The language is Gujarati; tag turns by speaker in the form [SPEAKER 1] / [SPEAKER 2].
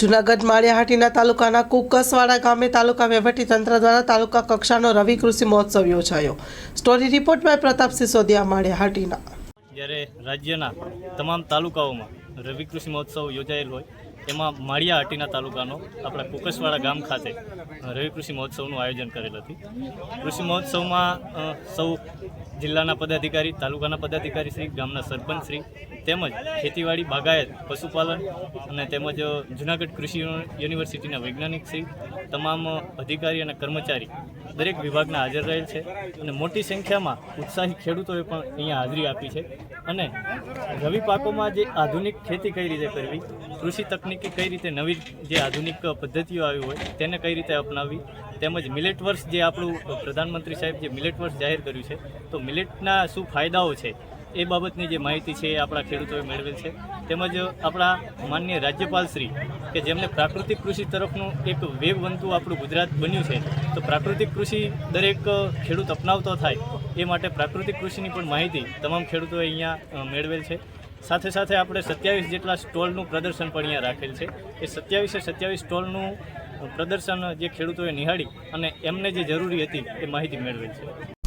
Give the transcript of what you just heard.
[SPEAKER 1] જૂનાગઢ માળિયાહાટીના તાલુકાના કુકસવાડા ગામે તાલુકા વહીવટીતંત્ર દ્વારા તાલુકા કક્ષાનો રવિ કૃષિ મહોત્સવ યોજાયો। Story report by Pratap Sisodiya Maliya Hatina.
[SPEAKER 2] જ્યારે રાજ્યના તમામ તાલુકાઓમાં રવિ કૃષિ મહોત્સવ યોજાયેલ હોય એમાં માળિયાહાટીના તાલુકાનો આપણા કુકસવાડા ગામ ખાતે રવિ કૃષિ મહોત્સવનું આયોજન કરેલ હતું। કૃષિ મહોત્સવમાં સૌ જિલ્લાના પદાધિકારી, તાલુકાના પદાધિકારી શ્રી, ગામના સરપંચ શ્રી તેમજ ખેતીવાડી, બાગાયત, પશુપાલન અને તેમજ જૂનાગઢ કૃષિ યુનિવર્સિટીના વૈજ્ઞાનિક શ્રી, તમામ અધિકારી અને કર્મચારી દરેક વિભાગના હાજર રહેલ છે અને મોટી સંખ્યામાં ઉત્સાહી ખેડૂતોએ પણ અહીંયા હાજરી આપી છે। અને રવિ પાકોમાં જે આધુનિક ખેતી કઈ રીતે કરવી, કૃષિ તકનીકી કઈ રીતે નવી જે આધુનિક પદ્ધતિઓ આવી હોય તેને કઈ રીતે અપનાવવી, તેમજ મિલેટ વર્ષ જે આપણું પ્રધાનમંત્રી સાહેબ જે મિલેટ વર્ષ જાહેર કર્યું છે તો મિલેટના શું ફાયદાઓ છે એ બાબતની જે માહિતી છે એ આપણા ખેડૂતોએ મેળવેલ છે। તેમજ આપણા માનનીય રાજ્યપાલ શ્રી કે જેમને પ્રાકૃતિક કૃષિ તરફનું એક વેગવંતું આપણું ગુજરાત બન્યું છે તો પ્રાકૃતિક કૃષિ દરેક ખેડૂત અપનાવતો થાય એ માટે પ્રાકૃતિક કૃષિની પણ માહિતી તમામ ખેડૂતોએ અહીંયા મેળવેલ છે। સાથે સાથે આપણે 27 જેટલા સ્ટોલનું પ્રદર્શન પણ અહીંયા રાખેલ છે। એ 27 સ્ટોલનું પ્રદર્શન જે ખેડૂતોએ નિહાળી અને એમને જે જરૂરી હતી એ માહિતી મેળવેલ છે।